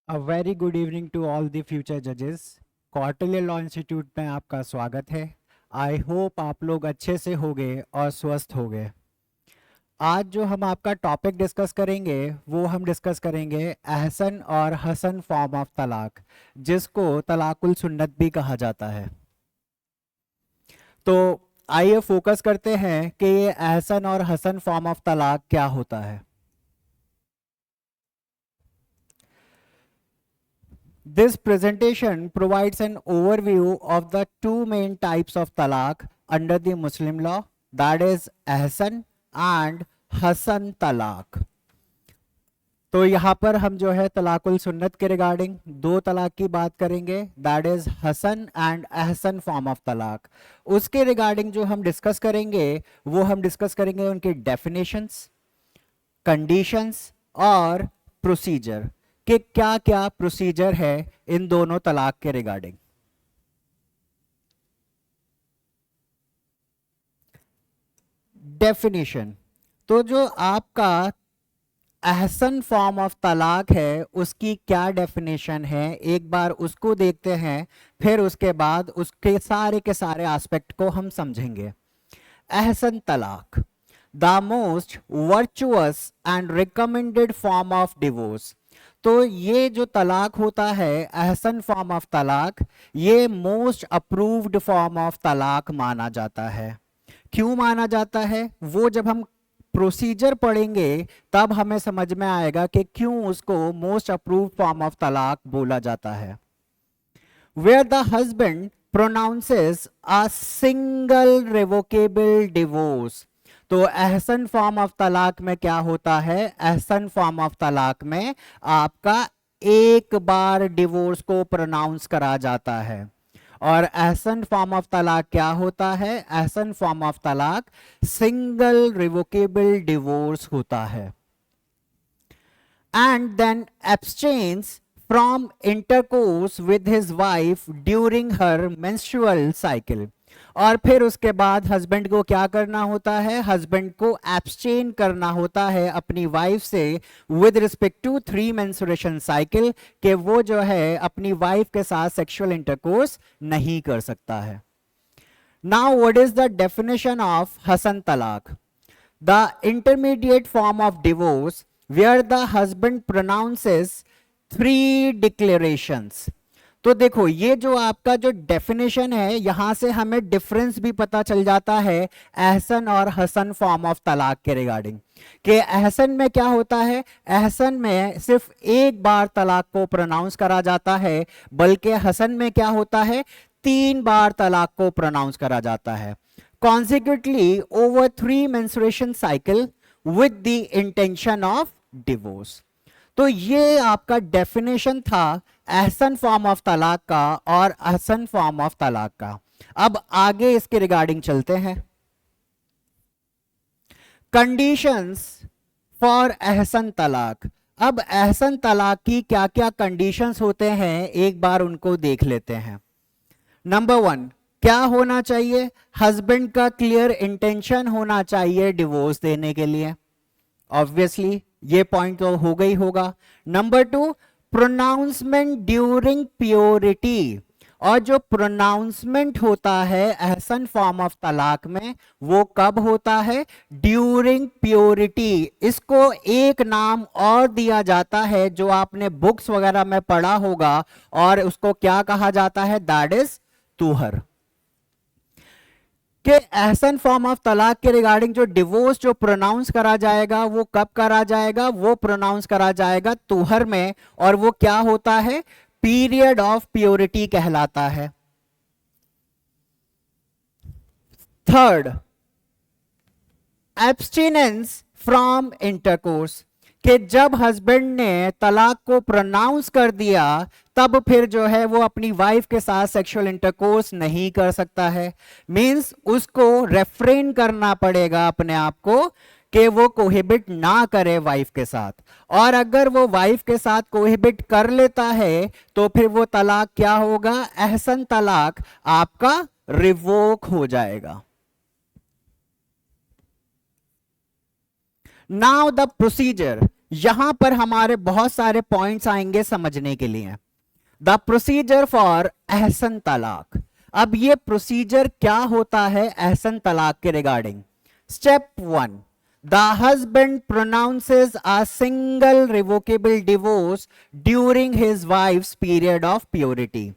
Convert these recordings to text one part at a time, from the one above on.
A very good evening to all the future जजेस। Quarterly law institute में आपका स्वागत है। आई होप आप लोग अच्छे से होंगे और स्वस्थ होंगे। आज जो हम आपका टॉपिक डिस्कस करेंगे वो हम डिस्कस करेंगे अहसन और हसन फॉर्म ऑफ तलाक, जिसको तलाकुल सुन्नत भी कहा जाता है। तो आइए फोकस करते हैं कि ये अहसन और हसन फॉर्म ऑफ तलाक क्या होता है। This presentation provides an overview of the two main types of talaq under the Muslim law, that is ahsan and Hasan तलाक। तो यहाँ पर हम जो है तलाकुल सुन्नत के रिगार्डिंग दो तलाक की बात करेंगे, that is Hasan and Ahsan form of तलाक। उसके रिगार्डिंग जो हम डिस्कस करेंगे वो हम डिस्कस करेंगे उनके डेफिनेशंस, कंडीशंस और प्रोसीजर कि क्या क्या प्रोसीजर है इन दोनों तलाक के रिगार्डिंग। डेफिनेशन, तो जो आपका अहसन फॉर्म ऑफ तलाक है उसकी क्या डेफिनेशन है, एक बार उसको देखते हैं, फिर उसके बाद उसके सारे के सारे एस्पेक्ट को हम समझेंगे। अहसन तलाक, the most virtuous and recommended form of divorce. तो ये जो तलाक होता है अहसन फॉर्म ऑफ तलाक, ये मोस्ट अप्रूव्ड फॉर्म ऑफ तलाक माना जाता है। क्यों माना जाता है वो जब हम प्रोसीजर पढ़ेंगे तब हमें समझ में आएगा कि क्यों उसको मोस्ट अप्रूव्ड फॉर्म ऑफ तलाक बोला जाता है। Where the husband pronounces a single revocable divorce. तो अहसन फॉर्म ऑफ तलाक में क्या होता है, अहसन फॉर्म ऑफ तलाक में आपका एक बार डिवोर्स को प्रोनाउंस करा जाता है। और अहसन फॉर्म ऑफ तलाक क्या होता है, अहसन फॉर्म ऑफ तलाक सिंगल रिवोकेबल डिवोर्स होता है। And then abstinence from intercourse with his wife during her menstrual cycle. और फिर उसके बाद हस्बैंड को क्या करना होता है, हस्बैंड को एब्सटेन करना होता है अपनी वाइफ से with respect to 3 menstruation cycle, कि वो जो है अपनी वाइफ के साथ सेक्सुअल इंटरकोर्स नहीं कर सकता है। Now what is the definition of हसन तलाक? The intermediate form of divorce where the husband pronounces 3 declarations. तो देखो ये जो आपका जो डेफिनेशन है यहां से हमें डिफरेंस भी पता चल जाता है अहसन और हसन फॉर्म ऑफ तलाक के रिगार्डिंग, कि अहसन में क्या होता है, अहसन में सिर्फ एक बार तलाक को प्रोनाउंस करा जाता है, बल्कि हसन में क्या होता है, 3 बार तलाक को प्रोनाउंस करा जाता है consecutively over 3 menstruation cycle with the intention of divorce। तो ये आपका डेफिनेशन था अहसन फॉर्म ऑफ तलाक का और अहसन फॉर्म ऑफ तलाक का। अब आगे इसके रिगार्डिंग चलते हैं। कंडीशंस फॉर अहसन तलाक। अब अहसन तलाक की क्या क्या कंडीशंस होते हैं एक बार उनको देख लेते हैं। नंबर 1, क्या होना चाहिए, हस्बैंड का क्लियर इंटेंशन होना चाहिए डिवोर्स देने के लिए। ऑब्वियसली ये पॉइंट तो हो गई होगा। Number 2, pronouncement during purity. और जो प्रोनाउंसमेंट होता है अहसन फॉर्म ऑफ तलाक में वो कब होता है, ड्यूरिंग प्योरिटी। इसको एक नाम और दिया जाता है जो आपने बुक्स वगैरह में पढ़ा होगा, और उसको क्या कहा जाता है, दैट इज तुहर। कि अहसन फॉर्म ऑफ तलाक के रिगार्डिंग जो डिवोर्स जो प्रोनाउंस करा जाएगा वो कब करा जाएगा, वो प्रोनाउंस करा जाएगा तुहर में, और वो क्या होता है, पीरियड ऑफ प्योरिटी कहलाता है। थर्ड, एब्सटिनेंस फ्रॉम इंटरकोर्स, कि जब हस्बैंड ने तलाक को प्रोनाउंस कर दिया तब फिर जो है वो अपनी वाइफ के साथ सेक्सुअल इंटरकोर्स नहीं कर सकता है। मींस उसको रेफ्रेन करना पड़ेगा अपने आप को कि वो कोहिबिट ना करे वाइफ के साथ। और अगर वो वाइफ के साथ कोहिबिट कर लेता है तो फिर वो तलाक क्या होगा, अहसन तलाक आपका रिवोक हो जाएगा। नाउ द प्रोसीजर, यहां पर हमारे बहुत सारे पॉइंट्स आएंगे समझने के लिए। द प्रोसीजर फॉर एहसन तलाक। अब ये प्रोसीजर क्या होता है एहसन तलाक के regarding? Step 1, the husband pronounces a single revocable divorce during his wife's period of purity।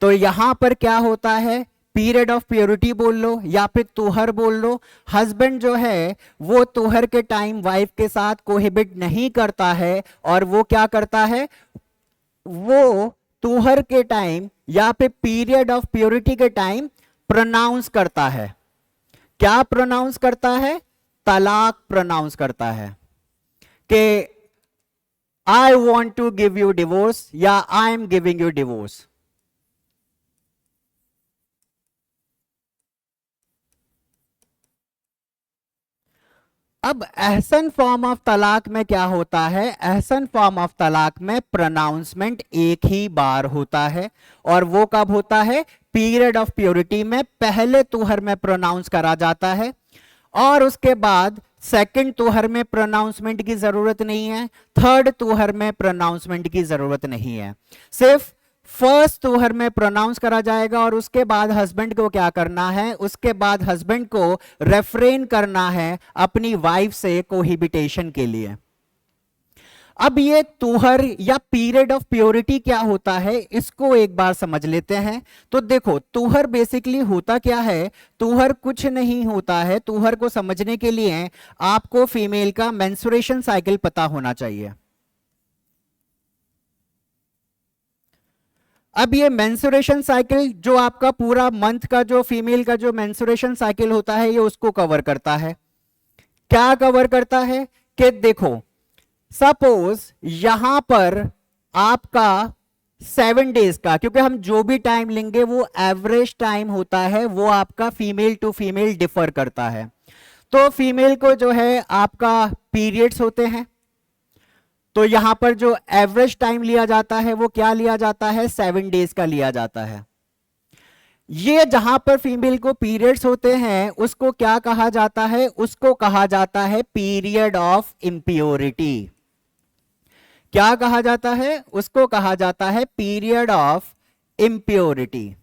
तो यहां पर क्या होता है, पीरियड ऑफ प्योरिटी बोल लो या फिर तुहर बोल लो। हस्बैंड जो है वो तुहर के टाइम वाइफ के साथ कोहिबिट नहीं करता है, और वो क्या करता है, वो तुहर के टाइम या फिर पीरियड ऑफ प्योरिटी के टाइम प्रोनाउंस करता है। क्या प्रोनाउंस करता है? तलाक प्रोनाउंस करता है कि I want to give you divorce या I am giving you divorce. अब एहसन फॉर्म ऑफ तलाक में क्या होता है? एहसन फॉर्म ऑफ तलाक में प्रोनाउंसमेंट एक ही बार होता है, और वो कब होता है? पीरियड ऑफ प्योरिटी में पहले तुहर में प्रोनाउंस करा जाता है, और उसके बाद सेकंड तुहर में प्रोनाउंसमेंट की जरूरत नहीं है, थर्ड तुहर में प्रोनाउंसमेंट की जरूरत नहीं है। सिर्फ फर्स्ट तुहर में प्रोनाउंस करा जाएगा, और उसके बाद हस्बैंड को क्या करना है? उसके बाद हस्बैंड को रेफ्रेन करना है अपनी वाइफ से कोहिबिटेशन के लिए। अब ये तुहर या पीरियड ऑफ प्योरिटी क्या होता है, इसको एक बार समझ लेते हैं। तो देखो, तुहर बेसिकली होता क्या है? तुहर कुछ नहीं होता है। तुहर को समझने के लिए आपको फीमेल का मेंस्ट्रुएशन साइकिल पता होना चाहिए। अब ये मेंस्ट्रुएशन साइकिल जो आपका पूरा मंथ का जो फीमेल का जो मेंस्ट्रुएशन साइकिल होता है, ये उसको कवर करता है। क्या कवर करता है? कि देखो, सपोज यहां पर आपका 7 डेज का, क्योंकि हम जो भी टाइम लेंगे वो एवरेज टाइम होता है, वो आपका फीमेल टू फीमेल डिफर करता है। तो फीमेल को जो है आपका पीरियड्स होते हैं, तो यहां पर जो एवरेज टाइम लिया जाता है वो क्या लिया जाता है? 7 डेज का लिया जाता है। ये जहां पर फीमेल को पीरियड्स होते हैं उसको क्या कहा जाता है? उसको कहा जाता है पीरियड ऑफ इम्प्योरिटी। क्या कहा जाता है? उसको कहा जाता है पीरियड ऑफ इम्प्योरिटी।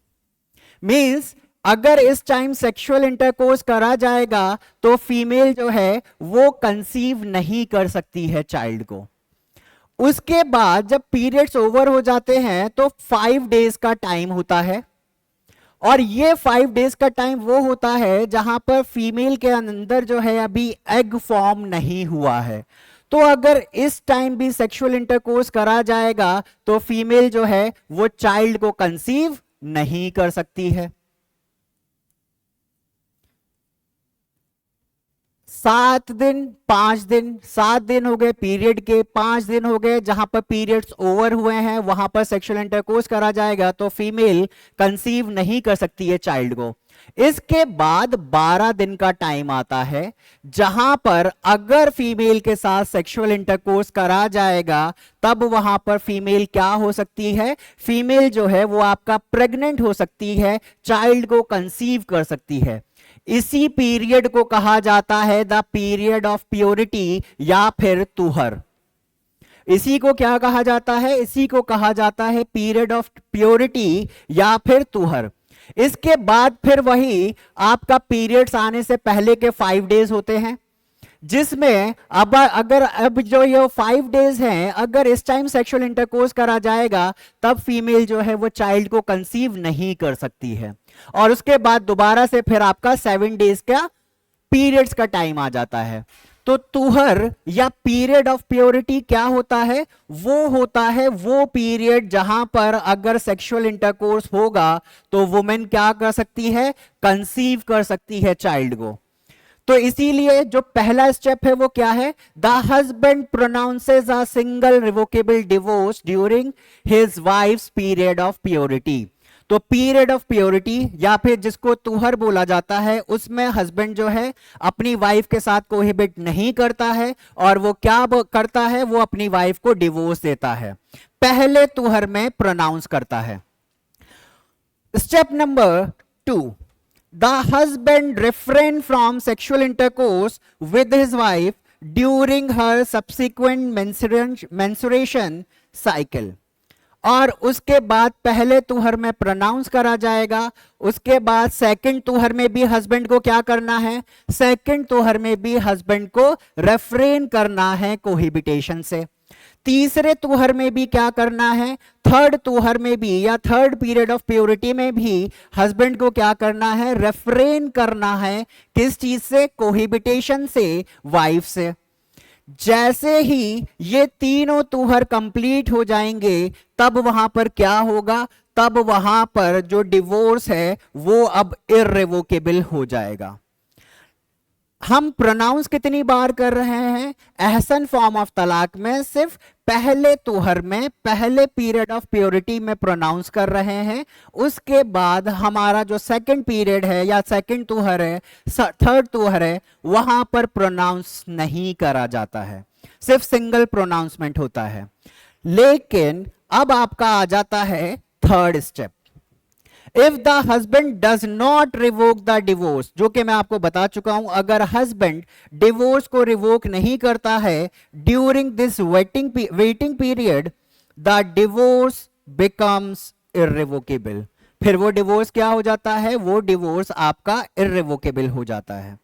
मींस अगर इस टाइम सेक्सुअल इंटरकोर्स करा जाएगा तो फीमेल जो है वो कंसीव नहीं कर सकती है चाइल्ड को। उसके बाद जब पीरियड्स ओवर हो जाते हैं तो 5 डेज का टाइम होता है, और ये 5 डेज का टाइम वो होता है जहां पर फीमेल के अंदर जो है अभी एग फॉर्म नहीं हुआ है। तो अगर इस टाइम भी सेक्सुअल इंटरकोर्स करा जाएगा तो फीमेल जो है वो चाइल्ड को कंसीव नहीं कर सकती है। 7 दिन, 5 दिन, 7 दिन हो गए पीरियड के, 5 दिन हो गए जहां पर पीरियड्स ओवर हुए हैं, वहां पर सेक्सुअल इंटरकोर्स करा जाएगा तो फीमेल कंसीव नहीं कर सकती है चाइल्ड को। इसके बाद 12 दिन का टाइम आता है जहां पर अगर फीमेल के साथ सेक्सुअल इंटरकोर्स करा जाएगा तब वहां पर फीमेल क्या हो सकती है? फीमेल जो है वो आपका प्रेग्नेंट हो सकती है, चाइल्ड को कंसीव कर सकती है। इसी पीरियड को कहा जाता है द पीरियड ऑफ प्योरिटी या फिर तुहर। इसी को क्या कहा जाता है? इसी को कहा जाता है पीरियड ऑफ प्योरिटी या फिर तुहर। इसके बाद फिर वही आपका पीरियड्स आने से पहले के 5 डेज होते हैं, जिसमें अब जो ये 5 डेज हैं, अगर इस टाइम सेक्सुअल इंटरकोर्स करा जाएगा तब फीमेल जो है वो चाइल्ड को कंसीव नहीं कर सकती है। और उसके बाद दोबारा से फिर आपका 7 डेज का पीरियड्स का टाइम आ जाता है। तो तुहर या पीरियड ऑफ प्योरिटी क्या होता है? वो होता है वो पीरियड जहां पर अगर सेक्सुअल इंटरकोर्स होगा तो वुमेन क्या कर सकती है? कंसीव कर सकती है चाइल्ड को। तो इसीलिए जो पहला स्टेप है वो क्या है? The husband pronounces a single revocable divorce during his wife's period of purity. तो पीरियड ऑफ प्योरिटी या फिर जिसको तुहर बोला जाता है, उसमें हस्बैंड जो है अपनी वाइफ के साथ कोहिबिट नहीं करता है, और वो क्या करता है? वो अपनी वाइफ को डिवोर्स देता है, पहले तुहर में प्रोनाउंस करता है। Step number 2, the husband refrain from sexual intercourse with his wife during her subsequent mensuration cycle. और उसके बाद पहले तुहर में प्रोनाउंस करा जाएगा, उसके बाद सेकंड तुहर में भी हस्बैंड को क्या करना है, सेकंड तुहर में भी हस्बैंड को रेफ्रेन करना है कोहिबिटेशन से। तीसरे तुहर में भी क्या करना है, थर्ड तुहर में भी या थर्ड पीरियड ऑफ प्योरिटी में भी हस्बैंड को क्या करना है, रेफ्रेन करना है। किस चीज से, कोहिबिटेशन से, वाइफ से। जैसे ही ये तीनों तुहर कंप्लीट हो जाएंगे तब वहां पर क्या होगा, तब वहां पर जो डिवोर्स है वो अब इर्रेवोकेबल हो जाएगा। हम प्रोनाउंस कितनी बार कर रहे हैं, एहसन फॉर्म ऑफ तलाक में सिर्फ पहले तुहर में, पहले पीरियड ऑफ प्योरिटी में प्रोनाउंस कर रहे हैं। उसके बाद हमारा जो सेकंड पीरियड है या सेकंड तुहर है, थर्ड तुहर है, वहां पर प्रोनाउंस नहीं करा जाता है, सिर्फ सिंगल प्रोनाउंसमेंट होता है। लेकिन अब आपका आ जाता है third step, if the husband does not revoke the divorce, जो कि मैं आपको बता चुका हूं, अगर हस्बैंड डिवोर्स को रिवोक नहीं करता है during this waiting period, the divorce becomes irrevocable. फिर वो डिवोर्स क्या हो जाता है, वो डिवोर्स आपका इर्रिवोकेबल हो जाता है।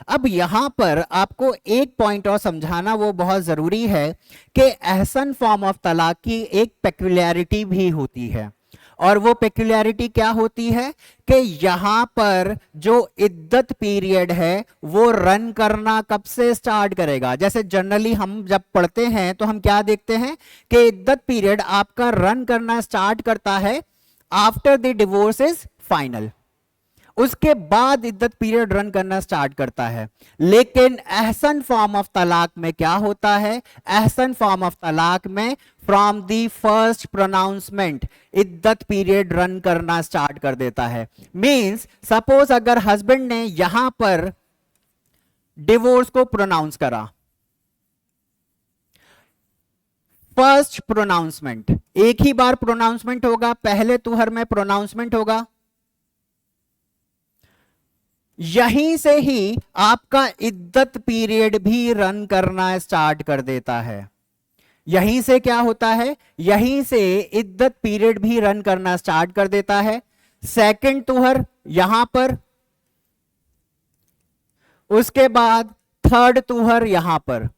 अब यहां पर आपको एक पॉइंट और समझाना वो बहुत जरूरी है कि एहसन फॉर्म ऑफ तलाक की एक पेक्युलैरिटी भी होती है। और वो पेक्युलैरिटी क्या होती है कि यहां पर जो इद्दत पीरियड है वो रन करना कब से स्टार्ट करेगा। जैसे जनरली हम जब पढ़ते हैं तो हम क्या देखते हैं कि इद्दत पीरियड आपका रन करना स्टार्ट करता है after the divorce is final, उसके बाद इद्दत पीरियड रन करना स्टार्ट करता है। लेकिन एहसन फॉर्म ऑफ तलाक में क्या होता है, एहसन फॉर्म ऑफ तलाक में फ्रॉम दी फर्स्ट प्रोनाउंसमेंट इद्दत पीरियड रन करना स्टार्ट कर देता है। मींस सपोज अगर हस्बैंड ने यहां पर डिवोर्स को प्रोनाउंस करा, फर्स्ट प्रोनाउंसमेंट, एक ही बार प्रोनाउंसमेंट होगा, पहले तुहर में प्रोनाउंसमेंट होगा, यहीं से ही आपका इद्दत पीरियड भी रन करना स्टार्ट कर देता है। यहीं से क्या होता है, यहीं से इद्दत पीरियड भी रन करना स्टार्ट कर देता है। सेकंड तुहर यहां पर, उसके बाद थर्ड तुहर यहां पर।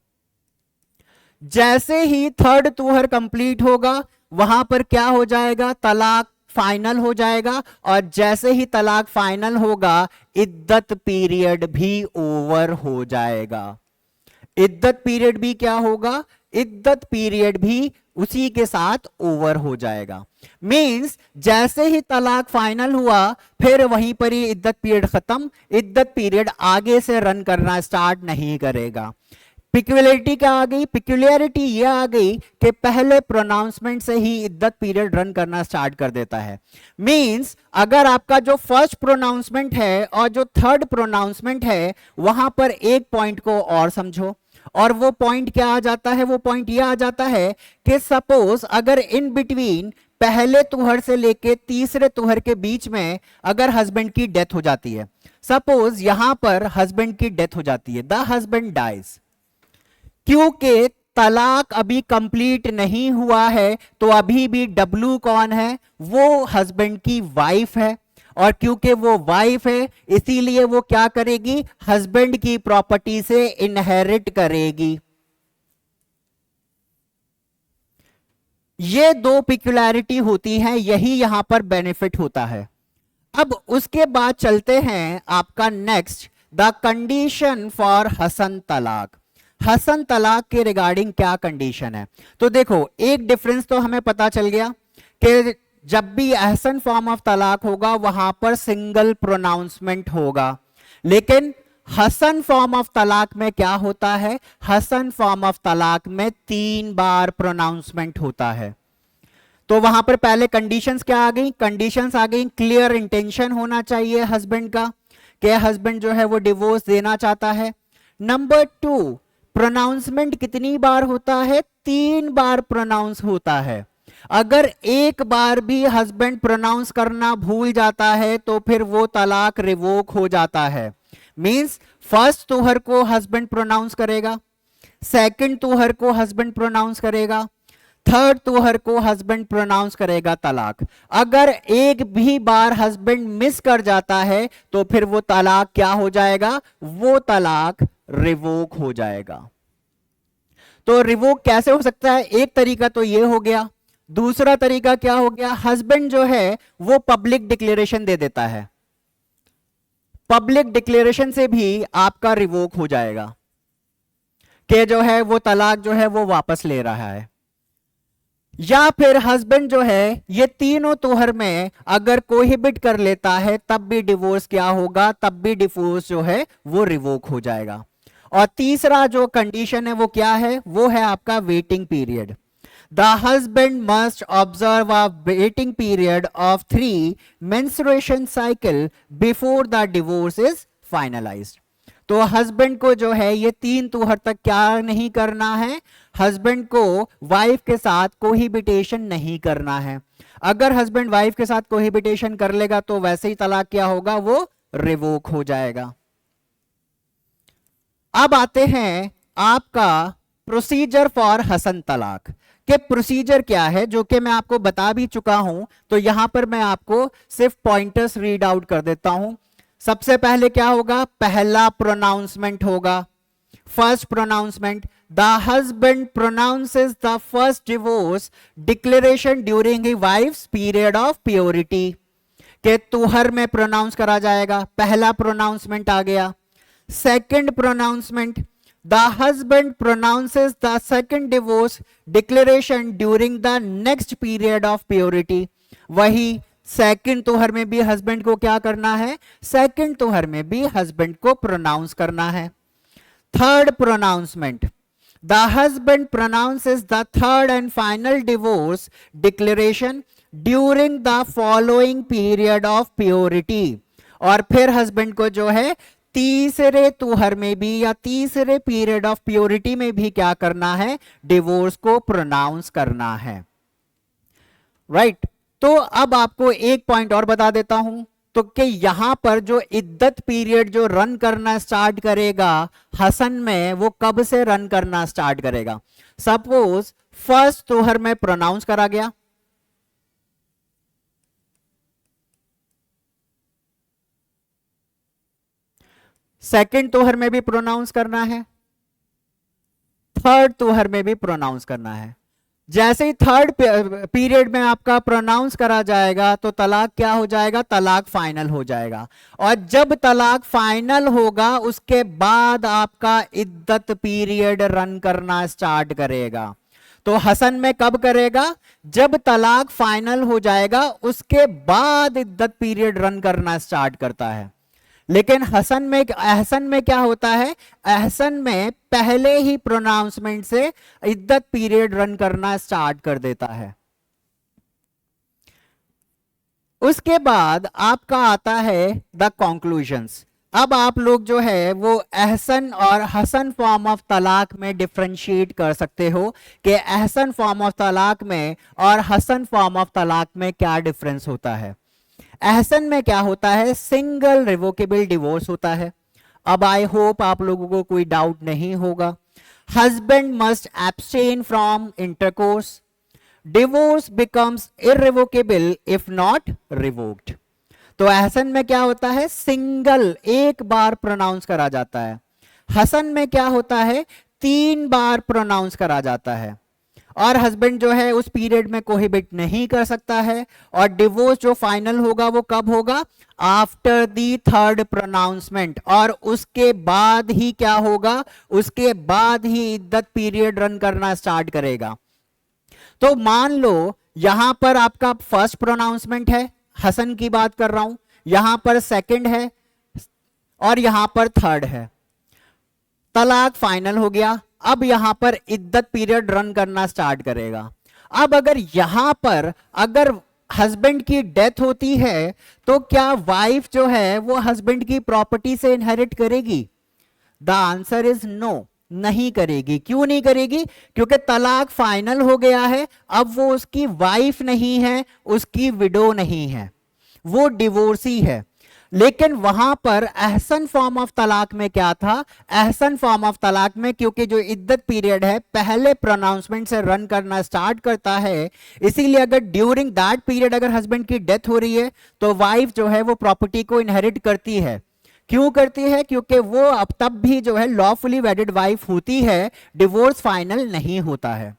जैसे ही थर्ड तुहर कंप्लीट होगा वहां पर क्या हो जाएगा, तलाक फाइनल हो जाएगा। और जैसे ही तलाक फाइनल होगा इद्दत पीरियड भी ओवर हो जाएगा। इद्दत पीरियड भी क्या होगा, इद्दत पीरियड भी उसी के साथ ओवर हो जाएगा। मींस जैसे ही तलाक फाइनल हुआ फिर वहीं पर ही इद्दत पीरियड खत्म, इद्दत पीरियड आगे से रन करना स्टार्ट नहीं करेगा। पिक्युलरिटी क्या आ गई, पिक्युलरिटी ये आ गई कि पहले प्रोनाउंसमेंट से ही इद्दत पीरियड रन करना स्टार्ट कर देता है। मींस अगर आपका जो फर्स्ट प्रोनाउंसमेंट है और जो थर्ड प्रोनाउंसमेंट है वहां पर एक पॉइंट को और समझो, और वो पॉइंट क्या आ जाता है, वो पॉइंट ये आ जाता है कि सपोज अगर इन बिटवीन पहले तुहर से लेके तीसरे तुहर के बीच में अगर हस्बैंड की डेथ हो जाती है, सपोज यहां पर हस्बैंड की डेथ हो जाती है, द हस्बैंड डाइज, क्योंकि तलाक अभी कंप्लीट नहीं हुआ है तो अभी भी डब्लू कौन है, वो हस्बैंड की वाइफ है। और क्योंकि वो वाइफ है इसीलिए वो क्या करेगी, हस्बैंड की प्रॉपर्टी से इनहेरिट करेगी। ये दो पिक्युलैरिटी होती हैं, यही यहां पर बेनिफिट होता है। अब उसके बाद चलते हैं आपका next, the condition for Hasan तलाक। हसन तलाक के रिगार्डिंग क्या कंडीशन है, तो देखो एक डिफरेंस तो हमें पता चल गया कि जब भी अहसन फॉर्म ऑफ तलाक होगा वहां पर सिंगल प्रोनाउंसमेंट होगा। लेकिन हसन फॉर्म ऑफ तलाक में क्या होता है, हसन फॉर्म ऑफ तलाक में 3 बार प्रोनाउंसमेंट होता है। तो वहां पर पहले कंडीशंस क्या आ गई, कंडीशंस आ गई, क्लियर इंटेंशन होना चाहिए हस्बैंड का कि हस्बैंड जो है वो डिवोर्स देना चाहता है। नंबर 2, प्रोनाउंसमेंट कितनी बार होता है, 3 बार प्रोनाउंस होता है। अगर एक बार भी हस्बैंड प्रोनाउंस करना भूल जाता है तो फिर वो तलाक रिवोक हो जाता है। मींस फर्स्ट तुहर को हस्बैंड प्रोनाउंस करेगा, सेकंड तुहर को हस्बैंड प्रोनाउंस करेगा, थर्ड तुहर को हस्बैंड प्रोनाउंस करेगा तलाक। अगर एक भी बार हस्बैंड मिस कर जाता है तो फिर वो तलाक क्या हो जाएगा, वो तलाक रिवोक हो जाएगा। तो रिवोक कैसे हो सकता है, एक तरीका तो ये हो गया, दूसरा तरीका क्या हो गया, हस्बैंड जो है वो पब्लिक डिक्लेरेशन दे देता है, पब्लिक डिक्लेरेशन से भी आपका रिवोक हो जाएगा कि जो है वो तलाक जो है वो वापस ले रहा है। या फिर हस्बैंड जो है ये तीनों तोहर में अगर कोहिबिट कर लेता है तब भी डिवोर्स क्या होगा, तब भी डिवोर्स जो है वो रिवोक हो जाएगा। और तीसरा जो कंडीशन है वो क्या है, वो है आपका waiting period. The husband must observe a waiting period of 3 menstruation cycle before the divorce is finalised. तो हस्बैंड को जो है ये 3 तुहर तक क्या नहीं करना है, हस्बैंड को वाइफ के साथ कोहिबिटेशन नहीं करना है। अगर हस्बैंड वाइफ के साथ कोहिबिटेशन कर लेगा तो वैसे ही तलाक क्या होगा, वो रिवोक हो जाएगा। अब आते हैं आपका प्रोसीजर फॉर हसन तलाक के प्रोसीजर क्या है, जो कि मैं आपको बता भी चुका हूं। तो यहां पर मैं आपको सिर्फ पॉइंटर्स रीड आउट कर देता हूं। सबसे पहले क्या होगा, पहला प्रोनाउंसमेंट होगा, first pronouncement. The husband pronounces the first divorce declaration during he wife's period of purity, के तुहर में प्रोनाउंस करा जाएगा, पहला प्रोनाउंसमेंट आ गया। Second pronouncement, the husband pronounces the second divorce declaration during the next period of purity, वही second तुहर में भी हस्बैंड को क्या करना है, सेकंड तुहर में भी हस्बैंड को प्रोनाउंस करना है। Third pronouncement, the husband pronounces the third and final divorce declaration during the following period of purity, और फिर हस्बैंड को जो है तीसरे तुहर में भी या तीसरे पीरियड ऑफ प्योरिटी में भी क्या करना है, डिवोर्स को प्रोनाउंस करना है। राइट तो अब आपको एक पॉइंट और बता देता हूं, तो कि यहां पर जो इद्दत पीरियड जो रन करना स्टार्ट करेगा हसन में, वो कब से रन करना स्टार्ट करेगा। सपोज फर्स्ट तुहर में प्रोनाउंस करा गया, सेकंड तुहर में भी प्रोनाउंस करना है, थर्ड तुहर में भी प्रोनाउंस करना है। जैसे ही थर्ड पीरियड में आपका प्रोनाउंस करा जाएगा तो तलाक क्या हो जाएगा, तलाक फाइनल हो जाएगा। और जब तलाक फाइनल होगा उसके बाद आपका इद्दत पीरियड रन करना स्टार्ट करेगा। तो हसन में कब करेगा, जब तलाक फाइनल हो जाएगा उसके बाद इद्दत पीरियड रन करना स्टार्ट करता है। लेकिन एहसन में क्या होता है, एहसन में पहले ही प्रोनाउंसमेंट से इद्दत पीरियड रन करना स्टार्ट कर देता है। उसके बाद आपका आता है द कंक्लूजन्स। अब आप लोग जो है वो एहसन और हसन फॉर्म ऑफ तलाक में डिफरेंशिएट कर सकते हो कि एहसन फॉर्म ऑफ तलाक में और हसन फॉर्म ऑफ तलाक में क्या डिफरेंस होता है। एहसन में क्या होता है, सिंगल रिवोकेबल डिवोर्स होता है। अब आई होप आप लोगों को कोई डाउट नहीं होगा। Husband must abstain from intercourse, divorce becomes irrevocable if not revoked. तो एहसन में क्या होता है, सिंगल एक बार प्रोनाउंस करा जाता है। हसन में क्या होता है, 3 बार प्रोनाउंस करा जाता है। और हस्बैंड जो है उस पीरियड में कोहिबिट नहीं कर सकता है। और डिवोर्स जो फाइनल होगा वो कब होगा, आफ्टर दी थर्ड प्रोनाउंसमेंट, और उसके बाद ही क्या होगा, उसके बाद ही इद्दत पीरियड रन करना स्टार्ट करेगा। तो मान लो यहां पर आपका फर्स्ट प्रोनाउंसमेंट है, हसन की बात कर रहा हूं, यहां पर सेकंड है और यहां पर थर्ड है। तलाक फाइनल हो गया, अब यहां पर इद्दत पीरियड रन करना स्टार्ट करेगा। अब अगर यहां पर अगर हस्बैंड की डेथ होती है तो क्या वाइफ जो है वो हस्बैंड की प्रॉपर्टी से इनहेरिट करेगी? द आंसर इज नो, नहीं करेगी। क्यों नहीं करेगी? क्योंकि तलाक फाइनल हो गया है, अब वो उसकी वाइफ नहीं है, उसकी विडो नहीं है, वो डिवोर्सी है। लेकिन वहां पर अहसन फॉर्म ऑफ तलाक में क्या था, अहसन फॉर्म ऑफ तलाक में क्योंकि जो इद्दत पीरियड है पहले प्रोनाउंसमेंट से रन करना स्टार्ट करता है, इसीलिए अगर ड्यूरिंग दैट पीरियड अगर हस्बैंड की डेथ हो रही है तो वाइफ जो है वो प्रॉपर्टी को इनहेरिट करती है। क्यों करती है? क्योंकि वो अब तब भी जो है लॉफुली वेडिड वाइफ होती है, डिवोर्स फाइनल नहीं होता है।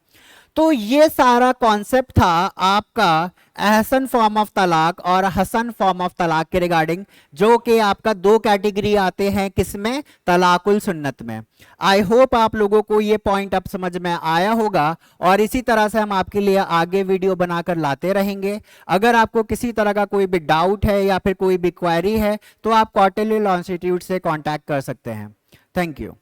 तो ये सारा कॉन्सेप्ट था आपका अहसन फॉर्म ऑफ तलाक और हसन फॉर्म ऑफ तलाक के रिगार्डिंग, जो कि आपका दो कैटेगरी आते हैं किसमें, तलाकुल सुन्नत में। आई होप आप लोगों को ये पॉइंट अब समझ में आया होगा और इसी तरह से हम आपके लिए आगे वीडियो बनाकर लाते रहेंगे। अगर आपको किसी तरह का कोई भी डाउट है या फिर कोई भी क्वेरी है तो आप क्वार्टरली लॉ इंस्टीट्यूट से कांटेक्ट कर सकते हैं। Thank you.